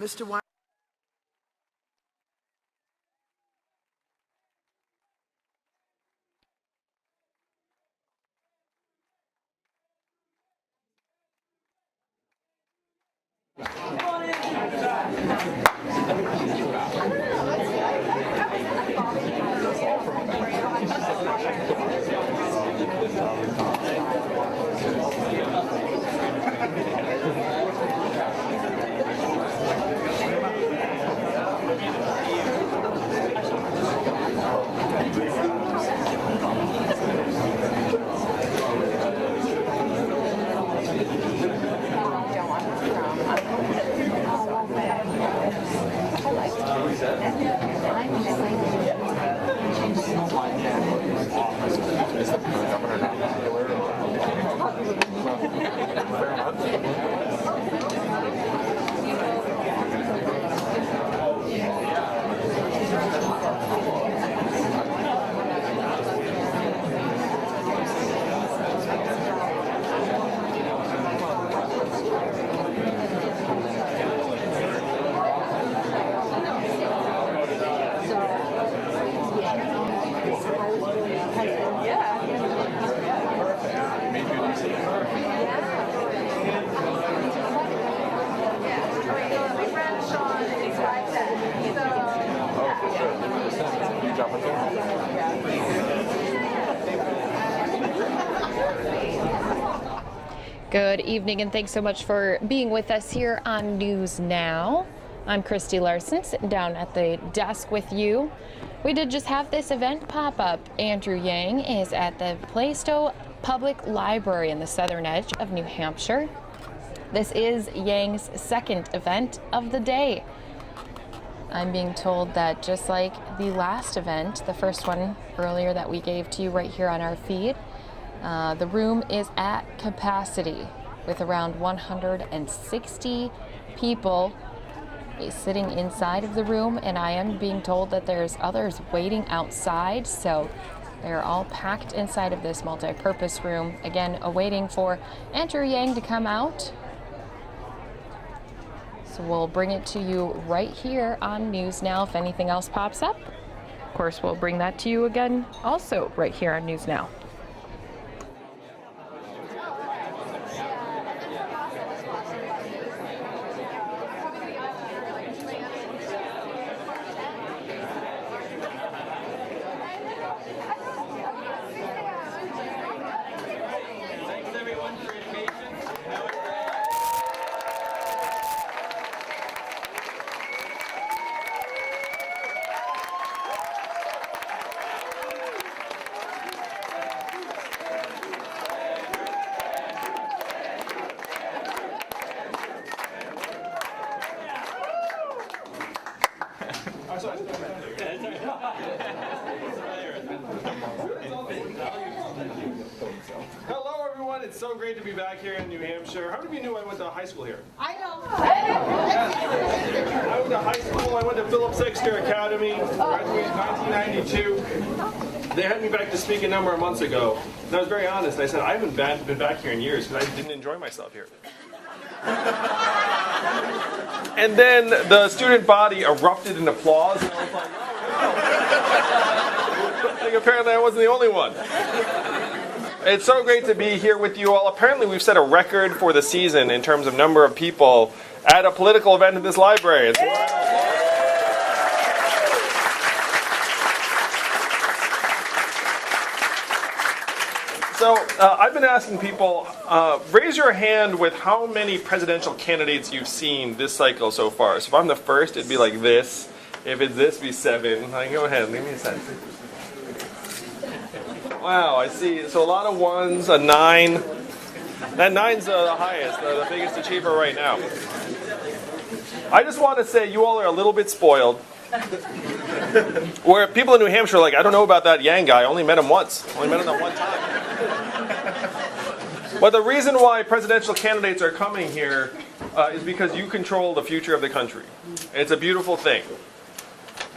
Mr. White. Good evening, and thanks so much for being with us here on News Now. I'm Christy Larson, sitting down at the desk with you. We did just have this event pop up. Andrew Yang is at the Plaistow Public Library in the southern edge of New Hampshire. This is Yang's second event of the day. I'm being told that just like the last event, the first one earlier that we gave to you right here on our feed, the room is at capacity with around 160 people sitting inside of the room, and I am being told that there's others waiting outside, so they're all packed inside of this multi-purpose room, again awaiting for Andrew Yang to come out. So we'll bring it to you right here on News Now if anything else pops up. Of course, we'll bring that to you again also right here on News Now. Hello, everyone. It's so great to be back here in New Hampshire. How many of you knew I went to high school here? I know. I went to high school. I went to Phillips Exeter Academy. Graduated in 1992. They had me back to speak a number of months ago. And I was very honest. I said, I haven't been back here in years because I didn't enjoy myself here. And then the student body erupted in applause. And I was like, oh, no. Like, apparently I wasn't the only one. It's so great to be here with you all. Apparently we've set a record for the season in terms of number of people at a political event in this library. So I've been asking people, raise your hand with how many presidential candidates you've seen this cycle so far. So if I'm the first, it'd be like this. If it's this, it'd be 7. Go ahead, give me a sense. Wow, I see. So a lot of 1s, a 9. That 9's the highest, the biggest achiever right now. I just want to say you all are a little bit spoiled. Where people in New Hampshire are like, I don't know about that Yang guy. I only met him once. Only met him that one time. But the reason why presidential candidates are coming here is because you control the future of the country. It's a beautiful thing.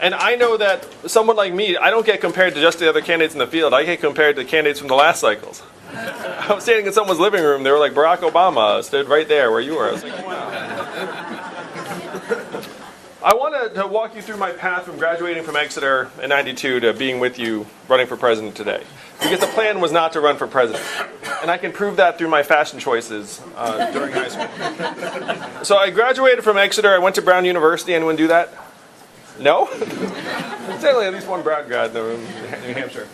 And I know that someone like me, I don't get compared to just the other candidates in the field. I get compared to candidates from the last cycles. I was standing in someone's living room. They were like, Barack Obama stood right there where you were. I was like, wow. I want to walk you through my path from graduating from Exeter in '92 to being with you running for president today. Because the plan was not to run for president. And I can prove that through my fashion choices during high school. So I graduated from Exeter. I went to Brown University. Anyone do that? No? There's only at least one Brown grad in New Hampshire.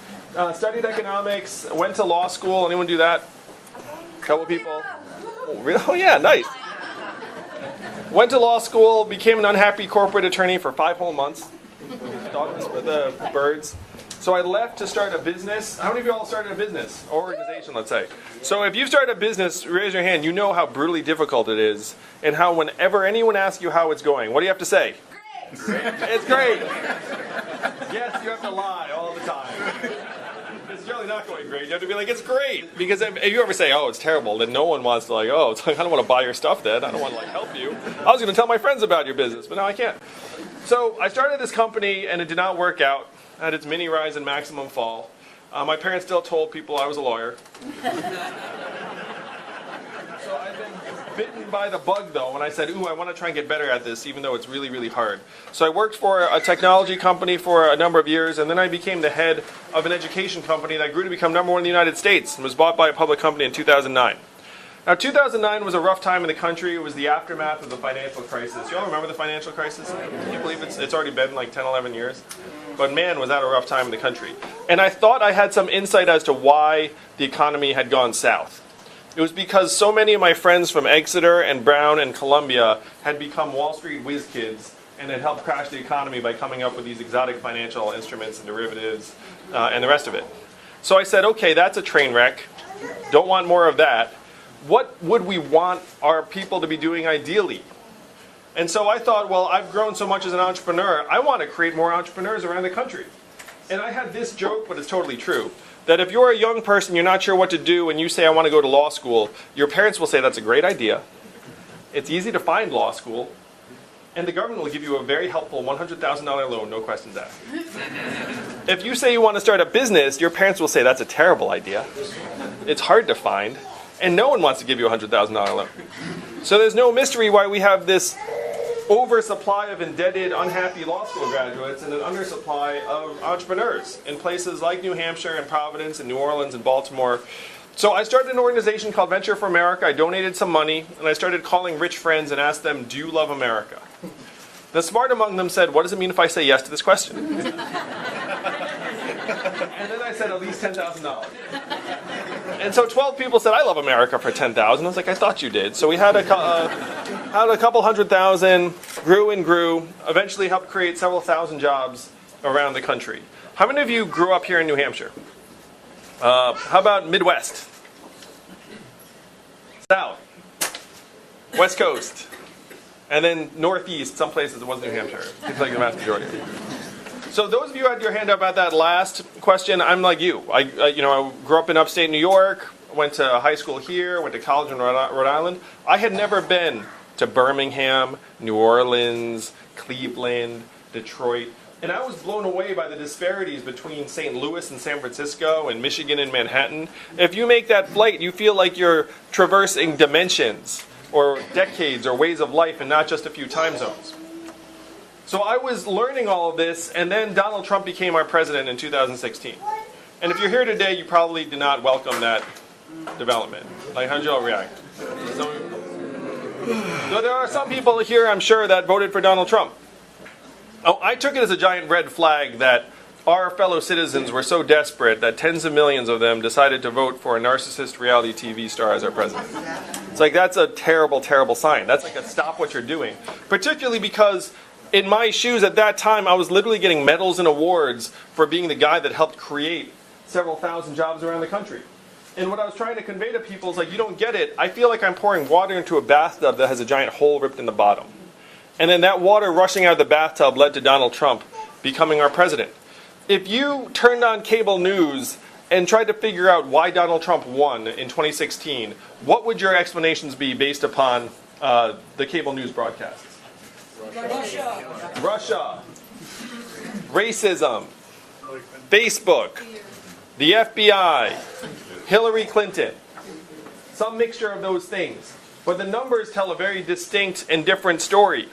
Studied economics. Went to law school. Anyone do that? Couple people. Oh, really? Oh yeah, nice. Went to law school, became an unhappy corporate attorney for 5 whole months. Dogs for the birds. So I left to start a business. How many of you all started a business? Or organization, let's say. So if you've started a business, raise your hand. You know how brutally difficult it is. And how whenever anyone asks you how it's going, what do you have to say? Great. It's great. Yes, you have to lie all the time. It's generally not going great. You have to be like, it's great. Because if you ever say, oh, it's terrible, then no one wants to like, oh, it's like, I don't want to buy your stuff then. I don't want to like help you. I was going to tell my friends about your business, but now I can't. So I started this company and it did not work out. It had its mini rise and maximum fall. My parents still told people I was a lawyer. So I've been bitten by the bug though, and I said, ooh, I want to try and get better at this, even though it's really, really hard. So I worked for a technology company for a number of years, and then I became the head of an education company that grew to become #1 in the United States and was bought by a public company in 2009. Now, 2009 was a rough time in the country. It was the aftermath of the financial crisis. You all remember the financial crisis? Can you believe it's already been like 10, 11 years? But man, was that a rough time in the country. And I thought I had some insight as to why the economy had gone south. It was because so many of my friends from Exeter and Brown and Columbia had become Wall Street whiz kids and had helped crash the economy by coming up with these exotic financial instruments and derivatives and the rest of it. So I said, okay, that's a train wreck. Don't want more of that. What would we want our people to be doing ideally? And so I thought, well, I've grown so much as an entrepreneur, I want to create more entrepreneurs around the country. And I had this joke, but it's totally true, that if you're a young person, you're not sure what to do, and you say, I want to go to law school, your parents will say, that's a great idea. It's easy to find law school, and the government will give you a very helpful $100,000 loan, no questions asked. If you say you want to start a business, your parents will say, that's a terrible idea. It's hard to find, and no one wants to give you a $100,000 loan. So there's no mystery why we have this oversupply of indebted, unhappy law school graduates and an undersupply of entrepreneurs in places like New Hampshire and Providence and New Orleans and Baltimore. So I started an organization called Venture for America. I donated some money, and I started calling rich friends and asked them, do you love America? The smart among them said, what does it mean if I say yes to this question? And then I said, at least $10,000. And so 12 people said, I love America for $10,000. I was like, I thought you did. So we had a couple 100,000, grew and grew, eventually helped create several thousand jobs around the country. How many of you grew up here in New Hampshire? How about Midwest? South? West Coast? And then Northeast, some places it was New Hampshire. Seems like the vast majority. So those of you who had your hand up at that last question, I'm like you. I grew up in upstate New York, went to high school here, went to college in Rhode Island. I had never been to Birmingham, New Orleans, Cleveland, Detroit. And I was blown away by the disparities between St. Louis and San Francisco and Michigan and Manhattan. If you make that flight, you feel like you're traversing dimensions or decades or ways of life and not just a few time zones. So I was learning all of this, and then Donald Trump became our president in 2016. And if you're here today, you probably did not welcome that development. Like, how did you all react? So there are some people here, I'm sure, that voted for Donald Trump. Oh, I took it as a giant red flag that our fellow citizens were so desperate that tens of millions of them decided to vote for a narcissist reality TV star as our president. It's like, that's a terrible, terrible sign. That's like a stop what you're doing. Particularly because in my shoes at that time, I was literally getting medals and awards for being the guy that helped create several thousand jobs around the country. And what I was trying to convey to people is like, you don't get it. I feel like I'm pouring water into a bathtub that has a giant hole ripped in the bottom. And then that water rushing out of the bathtub led to Donald Trump becoming our president. If you turned on cable news and tried to figure out why Donald Trump won in 2016, what would your explanations be based upon the cable news broadcasts? Russia. Racism. Facebook. The FBI. Hillary Clinton. Some mixture of those things. But the numbers tell a very distinct and different story.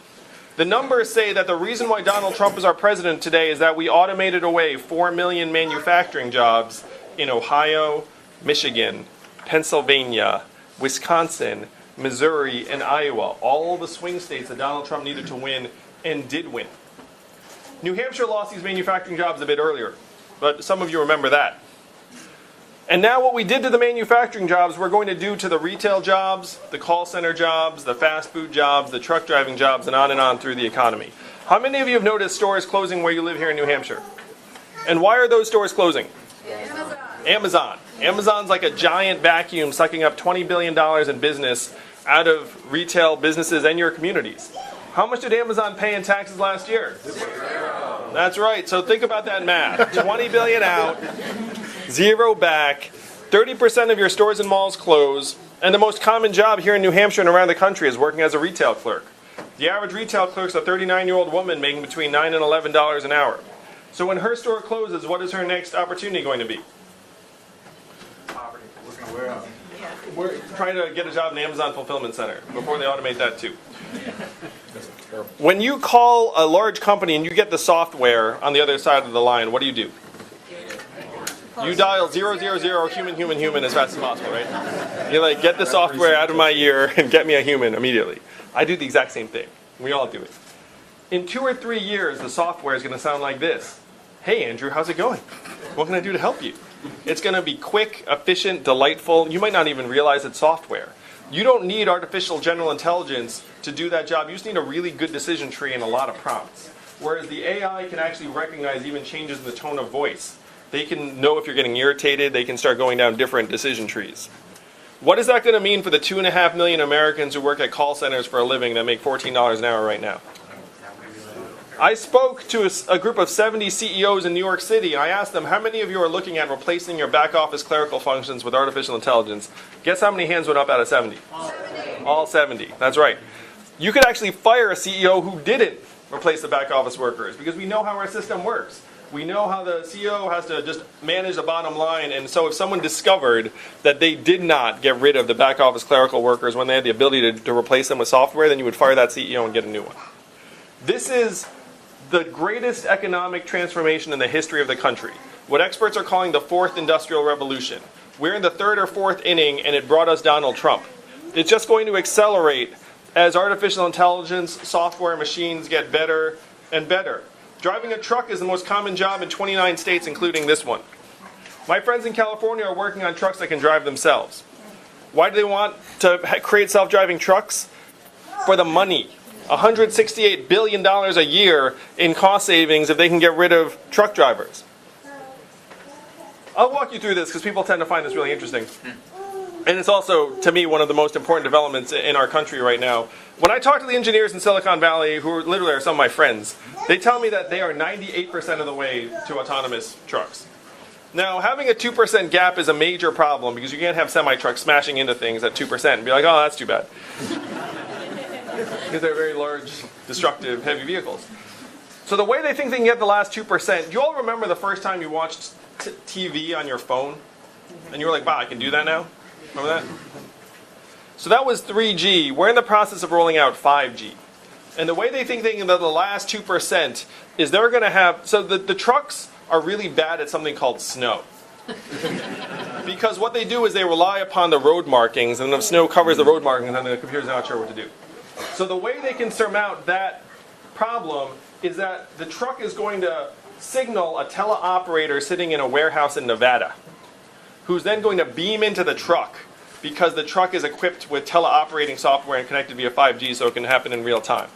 The numbers say that the reason why Donald Trump is our president today is that we automated away 4 million manufacturing jobs in Ohio, Michigan, Pennsylvania, Wisconsin, Missouri, and Iowa. All the swing states that Donald Trump needed to win and did win. New Hampshire lost these manufacturing jobs a bit earlier, but some of you remember that. And now what we did to the manufacturing jobs, we're going to do to the retail jobs, the call center jobs, the fast food jobs, the truck driving jobs, and on through the economy. How many of you have noticed stores closing where you live here in New Hampshire? And why are those stores closing? Amazon. Amazon's like a giant vacuum sucking up $20 billion in business out of retail businesses and your communities. How much did Amazon pay in taxes last year? 0. That's right. So think about that math. 20 billion out, 0 back. 30% of your stores and malls close. And the most common job here in New Hampshire and around the country is working as a retail clerk. The average retail clerk is a 39-year-old woman making between $9 and $11 an hour. So when her store closes, what is her next opportunity going to be? We're trying to get a job in the Amazon Fulfillment Center before they automate that too. When you call a large company and you get the software on the other side of the line, what do? You dial 000 human as fast as possible, right? You're like, get the software out of my ear and get me a human immediately. I do the exact same thing. We all do it. In 2 or 3 years, the software is going to sound like this. Hey, Andrew, how's it going? What can I do to help you? It's going to be quick, efficient, delightful. You might not even realize it's software. You don't need artificial general intelligence to do that job. You just need a really good decision tree and a lot of prompts. Whereas the AI can actually recognize even changes in the tone of voice. They can know if you're getting irritated. They can start going down different decision trees. What is that going to mean for the 2.5 million Americans who work at call centers for a living that make $14 an hour right now? I spoke to a group of 70 CEOs in New York City, and I asked them, how many of you are looking at replacing your back office clerical functions with artificial intelligence? Guess how many hands went up out of 70? All 70. That's right. You could actually fire a CEO who didn't replace the back office workers, because we know how our system works. We know how the CEO has to just manage the bottom line, and so if someone discovered that they did not get rid of the back office clerical workers when they had the ability to replace them with software, then you would fire that CEO and get a new one. This is the greatest economic transformation in the history of the country. What experts are calling the 4th industrial revolution. We're in the 3rd or 4th inning, and it brought us Donald Trump. It's just going to accelerate as artificial intelligence, software, machines get better and better. Driving a truck is the most common job in 29 states, including this one. My friends in California are working on trucks that can drive themselves. Why do they want to create self-driving trucks? For the money. $168 billion a year in cost savings if they can get rid of truck drivers. I'll walk you through this because people tend to find this really interesting. And it's also, to me, one of the most important developments in our country right now. When I talk to the engineers in Silicon Valley, who literally are some of my friends, they tell me that they are 98% of the way to autonomous trucks. Now, having a 2% gap is a major problem because you can't have semi-trucks smashing into things at 2% and be like, oh, that's too bad. Because they're very large, destructive, heavy vehicles. So the way they think they can get the last 2%, do you all remember the first time you watched TV on your phone? And you were like, wow, I can do that now? Remember that? So that was 3G. We're in the process of rolling out 5G. And the way they think that the last 2% is they're going to have... So the trucks are really bad at something called snow. Because what they do is they rely upon the road markings, and if snow covers the road markings, then the computer's not sure what to do. So the way they can surmount that problem is that the truck is going to signal a teleoperator sitting in a warehouse in Nevada, who's then going to beam into the truck because the truck is equipped with teleoperating software and connected via 5G so it can happen in real time.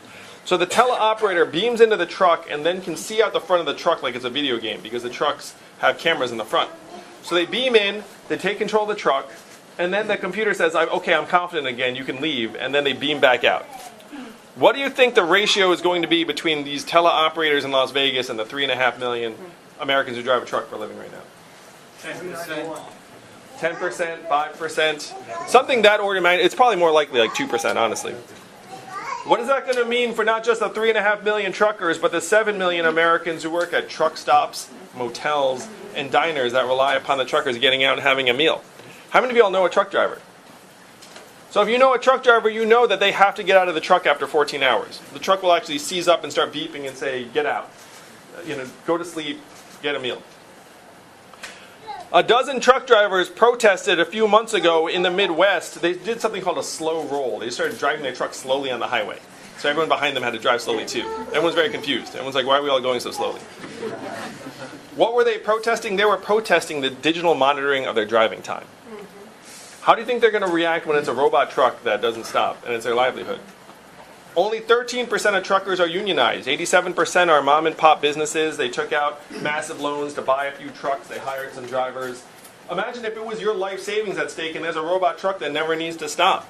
So the teleoperator beams into the truck and then can see out the front of the truck like it's a video game because the trucks have cameras in the front. So they beam in, they take control of the truck, and then the computer says, okay, I'm confident again, you can leave, and then they beam back out. What do you think the ratio is going to be between these teleoperators in Las Vegas and the 3.5 million Americans who drive a truck for a living right now? 10%. 10%, 5%, something that order of magnitude. It's probably more likely like 2%, honestly. What is that going to mean for not just the 3.5 million truckers, but the 7 million Americans who work at truck stops, motels, and diners that rely upon the truckers getting out and having a meal? How many of you all know a truck driver? So if you know a truck driver, you know that they have to get out of the truck after 14 hours. The truck will actually seize up and start beeping and say, get out. Go to sleep, get a meal. A dozen truck drivers protested a few months ago in the Midwest. They did something called a slow roll. They started driving their truck slowly on the highway. So everyone behind them had to drive slowly too. Everyone's very confused. Everyone's like, why are we all going so slowly? What were they protesting? They were protesting the digital monitoring of their driving time. How do you think they're going to react when it's a robot truck that doesn't stop and it's their livelihood? Only 13% of truckers are unionized. 87% are mom and pop businesses. They took out massive loans to buy a few trucks. They hired some drivers. Imagine if it was your life savings at stake and there's a robot truck that never needs to stop.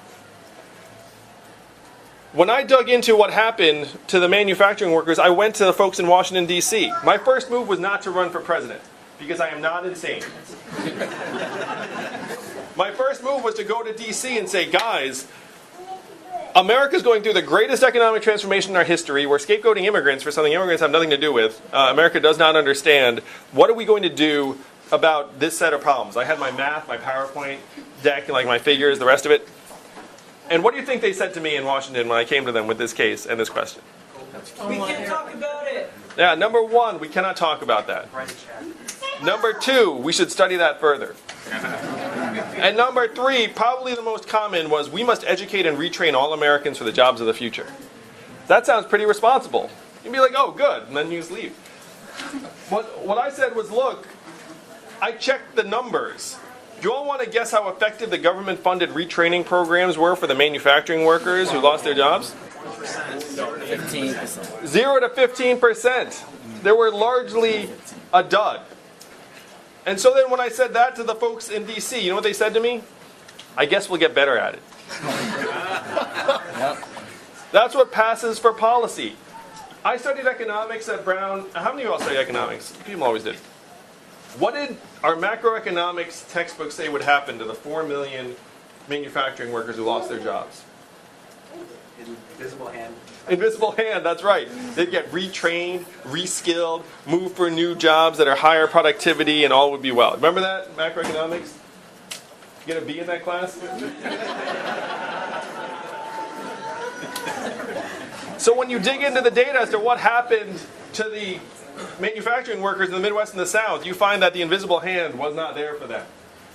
When I dug into what happened to the manufacturing workers, I went to the folks in Washington, D.C. My first move was not to run for president, because I am not insane. My first move was to go to D.C. and say, guys, America's going through the greatest economic transformation in our history. We're scapegoating immigrants for something immigrants have nothing to do with. America does not understand. What are we going to do about this set of problems? I had my math, my PowerPoint deck, and my figures, the rest of it. And what do you think they said to me in Washington when I came to them with this case and this question? We can't talk about it. Yeah, number one, we cannot talk about that. Number two, we should study that further. And number three, probably the most common, was we must educate and retrain all Americans for the jobs of the future. That sounds pretty responsible. You'd be like, oh, good, and then you just leave. What I said was, look, I checked the numbers. Do you all want to guess how effective the government-funded retraining programs were for the manufacturing workers who lost their jobs? 15%. 0 to 15%. They were largely a dud. And so then when I said that to the folks in D.C., you know what they said to me? I guess we'll get better at it. That's what passes for policy. I studied economics at Brown. How many of you all studied economics? People always did. What did our macroeconomics textbook say would happen to the 4 million manufacturing workers who lost their jobs? Invisible hand. Invisible hand, that's right. They'd get retrained, reskilled, move for new jobs that are higher productivity, and all would be well. Remember that, macroeconomics? You get a B in that class? So when you dig into the data as to what happened to the manufacturing workers in the Midwest and the South, you find that the invisible hand was not there for them.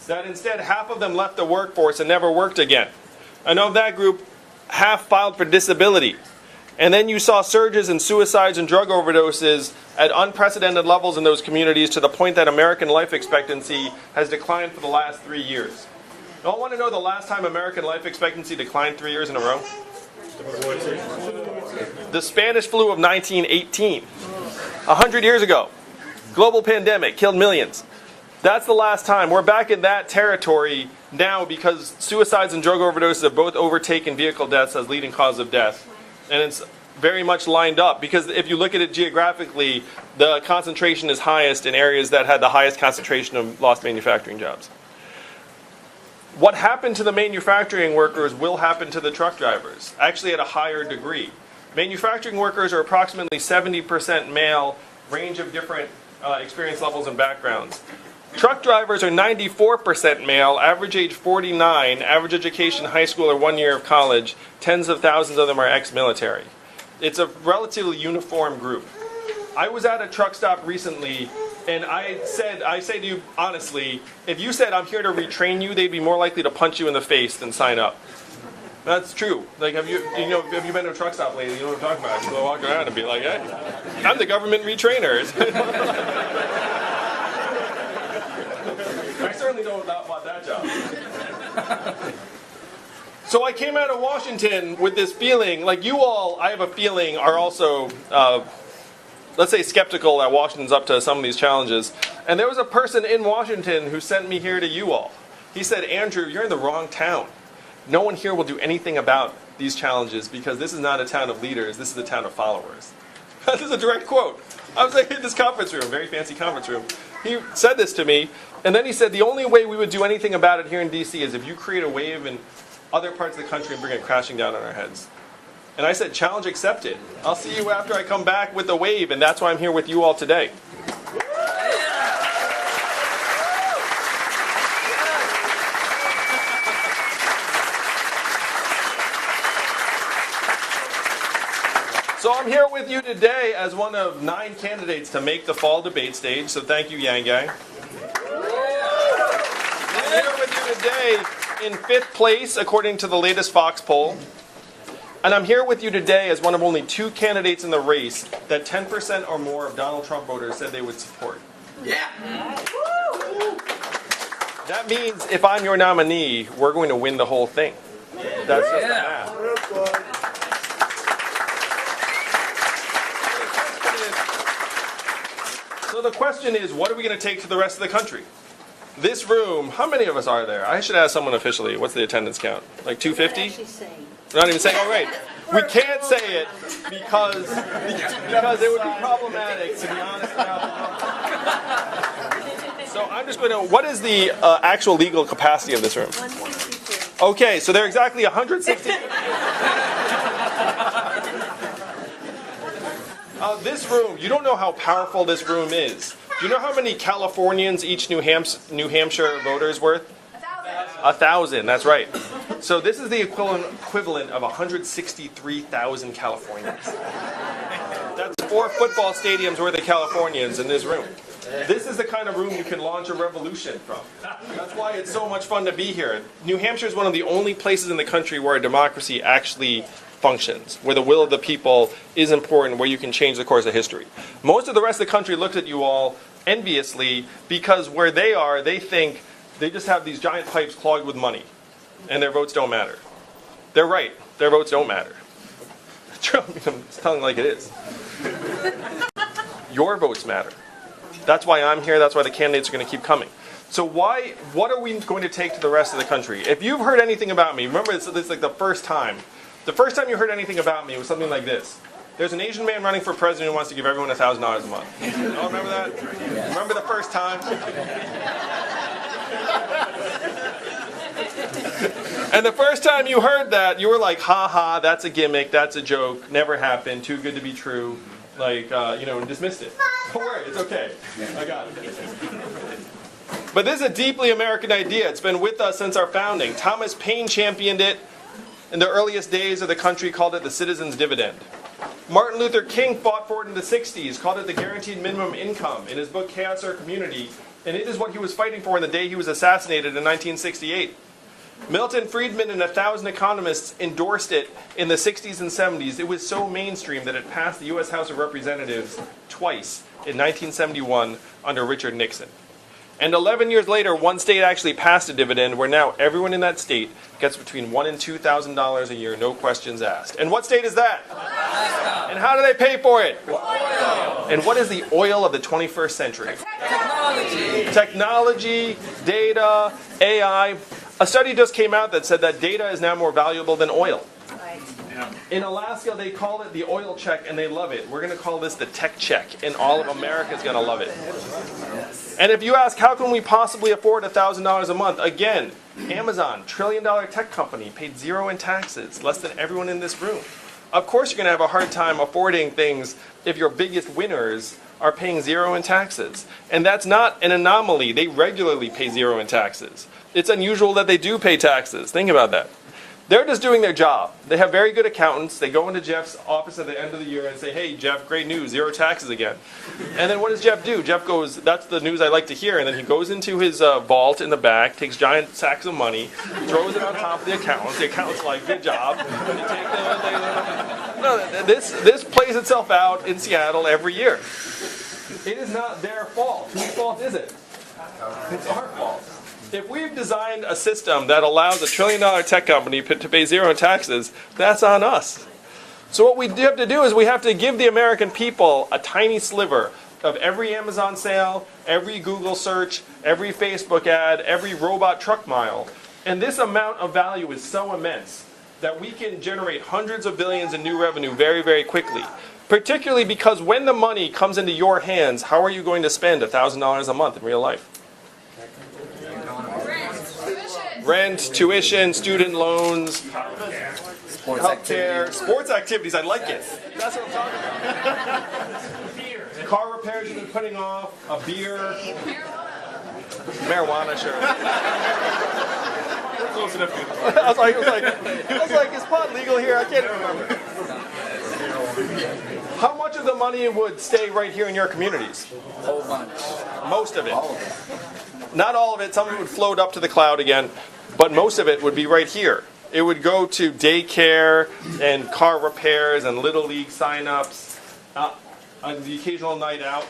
That instead, half of them left the workforce and never worked again. And of that group, half filed for disability. And then you saw surges in suicides and drug overdoses at unprecedented levels in those communities, to the point that American life expectancy has declined for the last 3 years. You all want to know the last time American life expectancy declined 3 years in a row? The Spanish flu of 1918. 100 years ago. Global pandemic, killed millions. That's the last time. We're back in that territory now because suicides and drug overdoses have both overtaken vehicle deaths as leading cause of death. And it's very much lined up, because if you look at it geographically, the concentration is highest in areas that had the highest concentration of lost manufacturing jobs. What happened to the manufacturing workers will happen to the truck drivers, actually at a higher degree. Manufacturing workers are approximately 70% male, range of different experience levels and backgrounds. Truck drivers are 94% male, average age 49, average education high school or 1 year of college. Tens of thousands of them are ex-military. It's a relatively uniform group. I was at a truck stop recently, and I say to you honestly, if you said I'm here to retrain you, they'd be more likely to punch you in the face than sign up. That's true. Like, have you been to a truck stop lately? You know what I'm talking about? You go walk around and be like, hey, I'm the government retrainer. I certainly don't want that job. So I came out of Washington with this feeling, like you all, I have a feeling, are also, let's say, skeptical that Washington's up to some of these challenges. And there was a person in Washington who sent me here to you all. He said, Andrew, you're in the wrong town. No one here will do anything about these challenges, because this is not a town of leaders, this is a town of followers. This is a direct quote. I was like in this conference room, very fancy conference room. He said this to me, and then he said, the only way we would do anything about it here in D.C. is if you create a wave in other parts of the country and bring it crashing down on our heads. And I said, challenge accepted. I'll see you after I come back with the wave, and that's why I'm here with you all today. I'm here with you today as one of 9 candidates to make the fall debate stage, so thank you, Yang Gang. I'm here with you today in 5th place, according to the latest Fox poll. And I'm here with you today as one of only 2 candidates in the race that 10% or more of Donald Trump voters said they would support. Yeah. That means if I'm your nominee, we're going to win the whole thing. That's just the math. So the question is, what are we going to take to the rest of the country? This room, how many of us are there? I should ask someone officially. What's the attendance count? Like 250? We're not even saying, oh, right. We can't say it because it would be problematic, to be honest about the number. So I'm just going to, what is the actual legal capacity of this room? 162. Okay, so there are exactly 160. This room, you don't know how powerful this room is. Do you know how many Californians each New Hampshire voter is worth? 1,000, that's right. So this is the equivalent of 163,000 Californians. That's 4 football stadiums worth of Californians in this room. This is the kind of room you can launch a revolution from. That's why it's so much fun to be here. New Hampshire is one of the only places in the country where a democracy actually functions, where the will of the people is important, where you can change the course of history. Most of the rest of the country looks at you all enviously because where they are, they think they just have these giant pipes clogged with money, and their votes don't matter. They're right. Their votes don't matter. True. I'm just telling like it is. Your votes matter. That's why I'm here. That's why the candidates are going to keep coming. So what are we going to take to the rest of the country? If you've heard anything about me, remember this is like the first time. The first time you heard anything about me was something like this. There's an Asian man running for president who wants to give everyone $1,000 a month. You all remember that? Remember the first time? And the first time you heard that, you were like, ha ha, that's a gimmick, that's a joke, never happened, too good to be true, like, and dismissed it. Don't worry, it's okay. I got it. But this is a deeply American idea. It's been with us since our founding. Thomas Paine championed it. In the earliest days of the country, called it the citizen's dividend. Martin Luther King fought for it in the 60s, called it the guaranteed minimum income in his book Chaos or Community, and it is what he was fighting for in the day he was assassinated in 1968. Milton Friedman and 1,000 economists endorsed it in the 60s and 70s. It was so mainstream that it passed the U.S. House of Representatives twice in 1971 under Richard Nixon. And 11 years later, one state actually passed a dividend where now everyone in that state gets between $1,000 and $2,000 a year, no questions asked. And what state is that? Alaska. And how do they pay for it? Oil. And what is the oil of the 21st century? Technology, data, AI. A study just came out that said that data is now more valuable than oil. In Alaska, they call it the oil check, and they love it. We're going to call this the tech check, and all of America is going to love it. And if you ask, how can we possibly afford $1,000 a month? Again, Amazon, trillion-dollar tech company, paid 0 in taxes, less than everyone in this room. Of course you're going to have a hard time affording things if your biggest winners are paying 0 in taxes. And that's not an anomaly. They regularly pay 0 in taxes. It's unusual that they do pay taxes. Think about that. They're just doing their job. They have very good accountants. They go into Jeff's office at the end of the year and say, hey, Jeff, great news, 0 taxes again. And then what does Jeff do? Jeff goes, that's the news I like to hear. And then he goes into his vault in the back, takes giant sacks of money, throws it on top of the accountants. The accountant's like, good job. This plays itself out in Seattle every year. It is not their fault. Whose fault is it? It's our fault. If we've designed a system that allows a trillion-dollar tech company to pay 0 in taxes, that's on us. So what we have to do is we have to give the American people a tiny sliver of every Amazon sale, every Google search, every Facebook ad, every robot truck mile. And this amount of value is so immense that we can generate hundreds of billions in new revenue very, very quickly. Particularly because when the money comes into your hands, how are you going to spend $1,000 a month in real life? Rent, tuition, student loans, healthcare, sports activities. I like it. That's what I'm talking about. Car repairs you've been putting off, a beer, marijuana, sure. Close enough. I was like, is pot legal here? I can't even remember. the money would stay right here in your communities? Whole bunch. Most of it. Not all of it. Some of it would float up to the cloud again, but most of it would be right here. It would go to daycare and car repairs and Little League signups, on the occasional night out.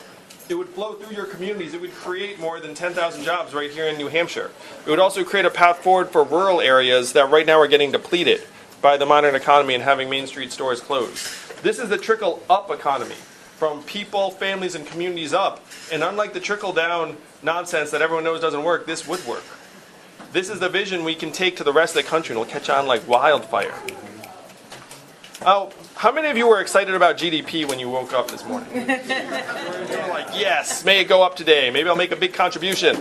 It would flow through your communities. It would create more than 10,000 jobs right here in New Hampshire. It would also create a path forward for rural areas that right now are getting depleted by the modern economy and having Main Street stores closed. This is the trickle-up economy, from people, families, and communities up. And unlike the trickle-down nonsense that everyone knows doesn't work, this would work. This is the vision we can take to the rest of the country, and it'll catch on like wildfire. Oh, how many of you were excited about GDP when you woke up this morning? You were like, yes, may it go up today. Maybe I'll make a big contribution.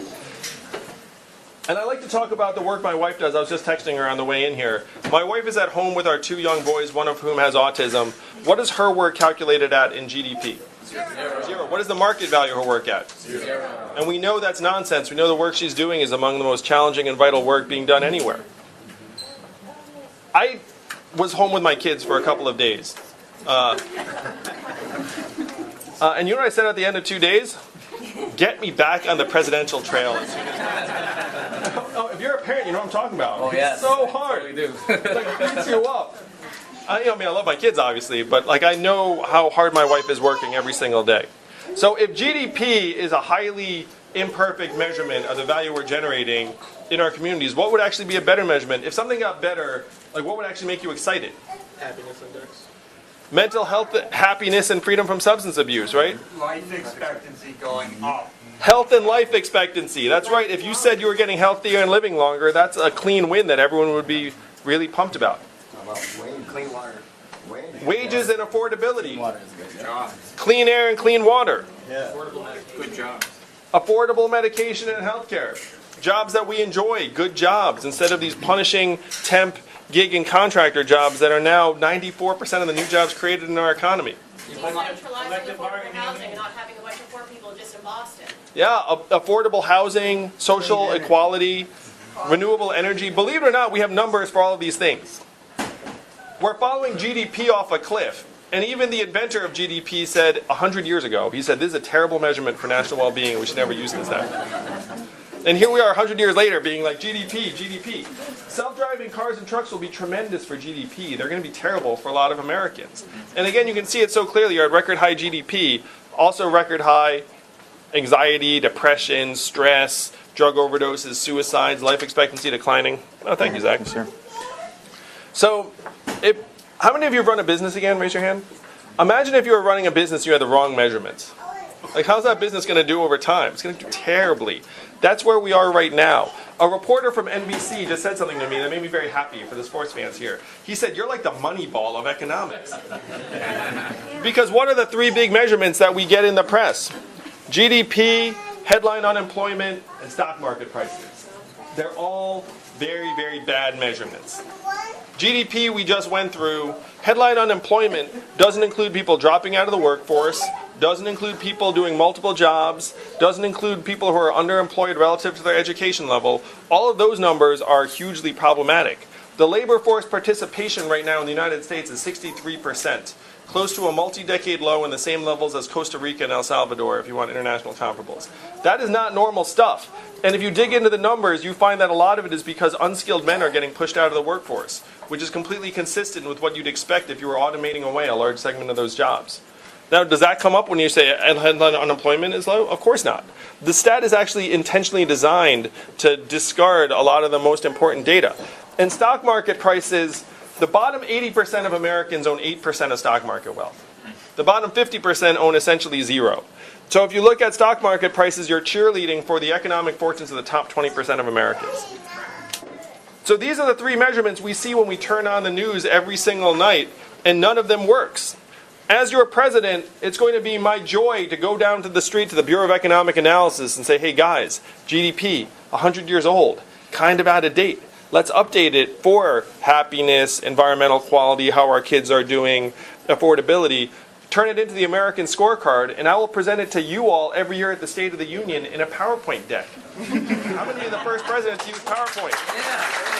And I like to talk about the work my wife does. I was just texting her on the way in here. My wife is at home with our 2 young boys, one of whom has autism. What is her work calculated at in GDP? Zero. What is the market value of her work at? Zero. And we know that's nonsense. We know the work she's doing is among the most challenging and vital work being done anywhere. I was home with my kids for a couple of days. And you know what I said at the end of 2 days? Get me back on the presidential trail as soon as possible. Oh, if you're a parent, you know what I'm talking about. Oh, yes. It's so hard. We do. It like beats you up. I love my kids, obviously, but like I know how hard my wife is working every single day. So if GDP is a highly imperfect measurement of the value we're generating in our communities, what would actually be a better measurement? If something got better, like what would actually make you excited? Happiness index. Mental health, happiness, and freedom from substance abuse, right? Life expectancy going up. Health and life expectancy. That's right. If you said you were getting healthier and living longer, that's a clean win that everyone would be really pumped about. Clean water. Wages and affordability. Water is good. Jobs. Clean air and clean water. Good jobs. Affordable medication and healthcare. Jobs that we enjoy. Good jobs. Instead of these punishing temp, gig, and contractor jobs that are now 94% of the new jobs created in our economy. Decentralizing affordable housing and not having a bunch of poor people just in Boston. Yeah, affordable housing, social equality, renewable energy. Believe it or not, we have numbers for all of these things. We're following GDP off a cliff. And even the inventor of GDP said 100 years ago, he said, this is a terrible measurement for national well-being and we should never use this that. And here we are 100 years later being like, GDP, GDP. Self-driving cars and trucks will be tremendous for GDP. They're going to be terrible for a lot of Americans. And again, you can see it so clearly. You're at record high GDP, also record high anxiety, depression, stress, drug overdoses, suicides, life expectancy declining. Oh, thank you, Zach. Sure. So, how many of you have run a business again? Raise your hand. Imagine if you were running a business and you had the wrong measurements. Like, how's that business going to do over time? It's going to do terribly. That's where we are right now. A reporter from NBC just said something to me that made me very happy for the sports fans here. He said, you're like the Moneyball of economics. Because what are the 3 big measurements that we get in the press? GDP, headline unemployment, and stock market prices. They're all very, very bad measurements. GDP we just went through. Headline unemployment doesn't include people dropping out of the workforce, doesn't include people doing multiple jobs, doesn't include people who are underemployed relative to their education level. All of those numbers are hugely problematic. The labor force participation right now in the United States is 63%, close to a multi-decade low in the same levels as Costa Rica and El Salvador if you want international comparables. That is not normal stuff. And if you dig into the numbers, you find that a lot of it is because unskilled men are getting pushed out of the workforce, which is completely consistent with what you'd expect if you were automating away a large segment of those jobs. Now, does that come up when you say headline unemployment is low? Of course not. The stat is actually intentionally designed to discard a lot of the most important data. In stock market prices, the bottom 80% of Americans own 8% of stock market wealth. The bottom 50% own essentially zero. So if you look at stock market prices, you're cheerleading for the economic fortunes of the top 20% of Americans. So these are the 3 measurements we see when we turn on the news every single night, and none of them works. As your president, it's going to be my joy to go down to the street to the Bureau of Economic Analysis and say, hey guys, GDP, 100 years old, kind of out of date. Let's update it for happiness, environmental quality, how our kids are doing, affordability. Turn it into the American scorecard, and I will present it to you all every year at the State of the Union in a PowerPoint deck. How many of the first presidents used PowerPoint? Yeah.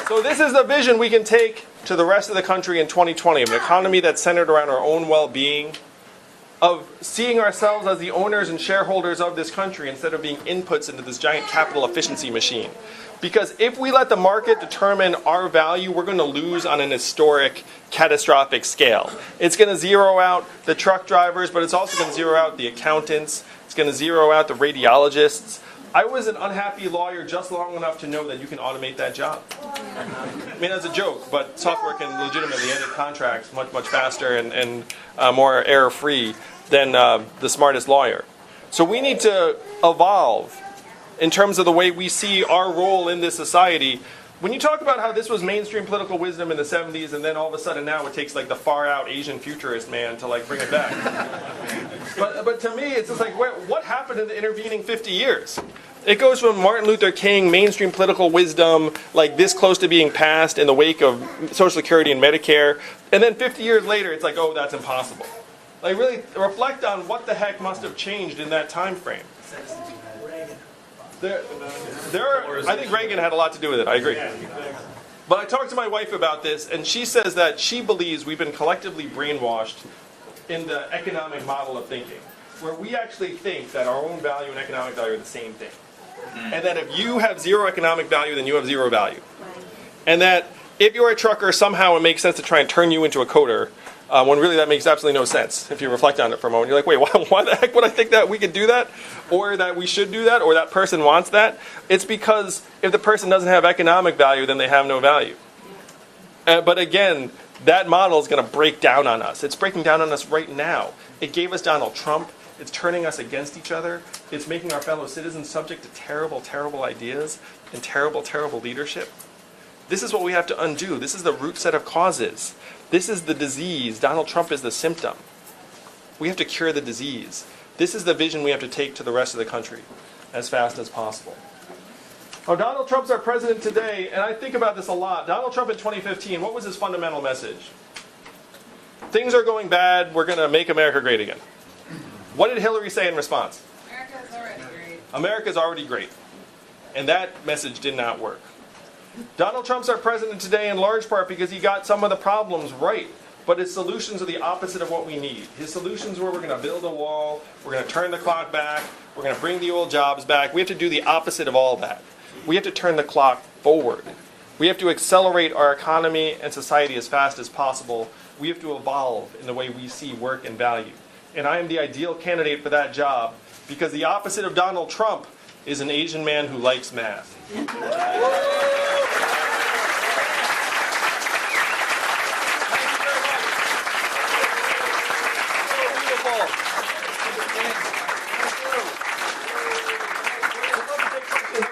So this is the vision we can take to the rest of the country in 2020, an economy that's centered around our own well-being, of seeing ourselves as the owners and shareholders of this country instead of being inputs into this giant capital efficiency machine. Because if we let the market determine our value, we're going to lose on an historic, catastrophic scale. It's going to zero out the truck drivers, but it's also going to zero out the accountants. It's going to zero out the radiologists. I was an unhappy lawyer just long enough to know that you can automate that job. I mean, as a joke, but software can legitimately edit contracts much, much faster and more error-free than the smartest lawyer. So we need to evolve in terms of the way we see our role in this society. When you talk about how this was mainstream political wisdom in the 70s, and then all of a sudden now it takes like the far-out Asian futurist man to like bring it back. But to me, it's just like, what happened in the intervening 50 years? It goes from Martin Luther King, mainstream political wisdom, like this close to being passed in the wake of Social Security and Medicare, and then 50 years later, it's like, oh, that's impossible. Like, really reflect on what the heck must have changed in that time frame. I think Reagan had a lot to do with it, I agree. But I talked to my wife about this, and she says that she believes we've been collectively brainwashed in the economic model of thinking, where we actually think that our own value and economic value are the same thing. And that if you have zero economic value, then you have zero value. And that if you're a trucker, somehow it makes sense to try and turn you into a coder, when really that makes absolutely no sense. If you reflect on it for a moment, you're like, wait, why the heck would I think that we could do that? Or that we should do that? Or that person wants that? It's because if the person doesn't have economic value, then they have no value. But again, that model is going to break down on us. It's breaking down on us right now. It gave us Donald Trump. It's turning us against each other. It's making our fellow citizens subject to terrible, terrible ideas and terrible, terrible leadership. This is what we have to undo. This is the root set of causes. This is the disease. Donald Trump is the symptom. We have to cure the disease. This is the vision we have to take to the rest of the country as fast as possible. Oh, Donald Trump's our president today, and I think about this a lot. Donald Trump in 2015, what was his fundamental message? Things are going bad. We're going to make America great again. What did Hillary say in response? America's already great. America's already great. And that message did not work. Donald Trump's our president today in large part because he got some of the problems right, but his solutions are the opposite of what we need. His solutions were we're going to build a wall, we're going to turn the clock back, we're going to bring the old jobs back. We have to do the opposite of all that. We have to turn the clock forward. We have to accelerate our economy and society as fast as possible. We have to evolve in the way we see work and value. And I am the ideal candidate for that job because the opposite of Donald Trump is an Asian man who likes math. I'm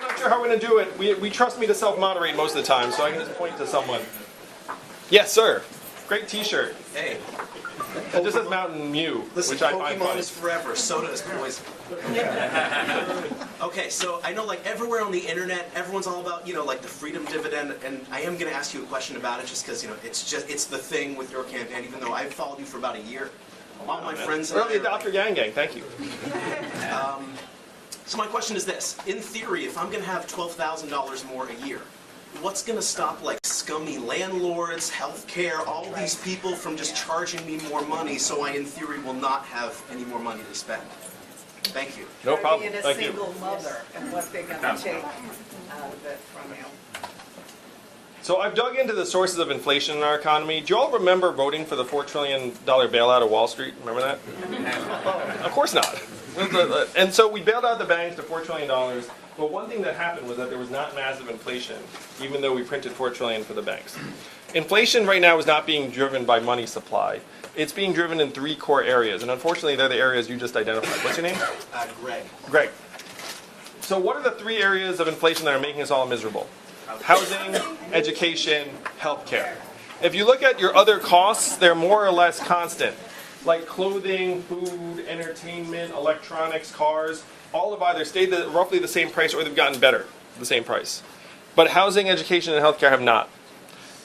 not sure how we're going to do it. We trust me to self-moderate most of the time, so I can just point to someone. Yes, sir. Great T-shirt. Hey. It just says Mountain Mew, Listen, which I find Pokemon funny. is forever. Soda is poison. Okay, so I know like everywhere on the internet, everyone's all about, like the freedom dividend, and I am going to ask you a question about it just because, it's the thing with your campaign, even though I've followed you for about a year. All my friends and Early I are adopter gang, thank you. So my question is this. In theory, if I'm going to have $12,000 more a year, what's going to stop like scummy landlords, healthcare, all these people from just charging me more money so I in theory will not have any more money to spend? Thank you. No problem. Being a Thank you. single mother and what they're going to take out of it from you. So I've dug into the sources of inflation in our economy. Do you all remember voting for the $4 trillion bailout of Wall Street? Remember that? Of course not. And so we bailed out the banks to $4 trillion. But one thing that happened was that there was not massive inflation, even though we printed $4 trillion for the banks. Inflation right now is not being driven by money supply. It's being driven in three core areas. And unfortunately, they're the areas you just identified. What's your name? Greg. Greg. So what are the three areas of inflation that are making us all miserable? Housing, education, healthcare. If you look at your other costs, they're more or less constant. Like clothing, food, entertainment, electronics, cars, all have either stayed roughly the same price or they've gotten better, the same price. But housing, education, and healthcare have not.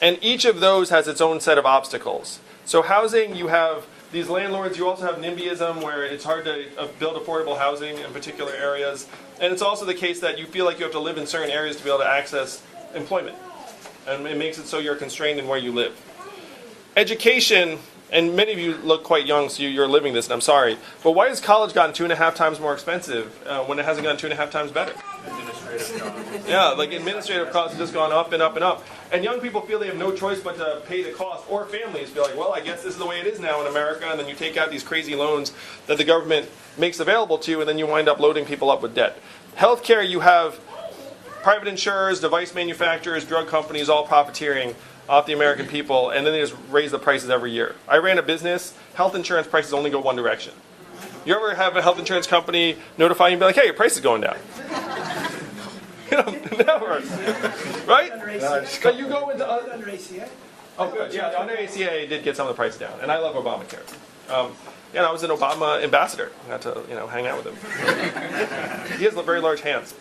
And each of those has its own set of obstacles. So housing, you have these landlords, you also have NIMBYism, where it's hard to build affordable housing in particular areas. And it's also the case that you feel like you have to live in certain areas to be able to access employment. and it makes it so you're constrained in where you live. Education, and many of you look quite young, so you're living this, and I'm sorry, but why has college gotten 2.5 times more expensive when it hasn't gotten 2.5 times better? Administrative costs. Yeah, like administrative costs have just gone up and up and up. And young people feel they have no choice but to pay the cost, or families feel like, well, I guess this is the way it is now in America, and then you take out these crazy loans that the government makes available to you, and then you wind up loading people up with debt. Healthcare, you have private insurers, device manufacturers, drug companies, all profiteering off the American people, and then they just raise the prices every year. I ran a business, health insurance prices only go one direction. You ever have a health insurance company notify you and be like, hey, your price is going down? Never. Right? So you go into Under ACA? oh, good. Yeah, under ACA did get some of the price down, and I love Obamacare. Yeah, I was an Obama ambassador. I got to hang out with him. He has very large hands.